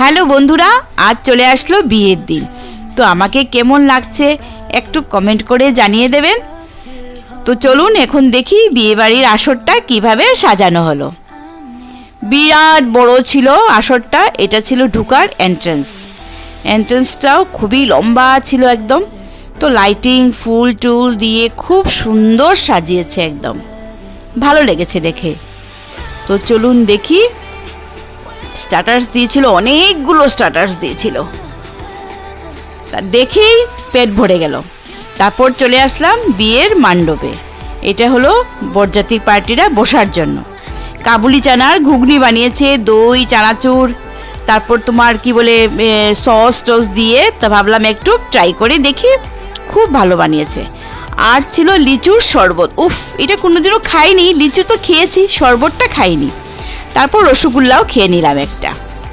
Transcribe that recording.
Hello বন্ধুরা, আজ চলে আসলো বিয়ের দিন। তো আমাকে কেমন লাগছে একটু কমেন্ট করে জানিয়ে দেবেন। তো চলুন এখন দেখি বিয়েবাড়ির আসরটা কিভাবে সাজানো হলো। বিরাট বড় ছিল আসরটা। এটা ছিল ঢুকার এন্ট্রেন্সটাও খুবই লম্বা ছিল একদম। তো লাইটিং ফুল টুল দিয়ে খুব সুন্দর সাজিয়েছে, একদম ভালো লেগেছে দেখে। তো চলুন দেখি। স্টার্টার্স দিয়েছিল, অনেকগুলো স্টার্টার্স দিয়েছিল, তা দেখেই পেট ভরে গেল। তারপর চলে আসলাম বিয়ের মণ্ডপে। এটা হলো বরযাত্রী পার্টিরা বসার জন্য। কাবুলি চানার ঘুগনি বানিয়েছে, দই চানাচুর, তারপর তোমার কি বলে সস টস দিয়ে। তা ভাবলাম একটু ট্রাই করে দেখি, খুব ভালো বানিয়েছে। আর ছিল লিচুর শরবত। উফ, এটা কোনোদিনও খাইনি। লিচু তো খেয়েছি, শরবতটা খাইনি। তারপর রসগোল্লাও খেয়ে নিলাম একটা।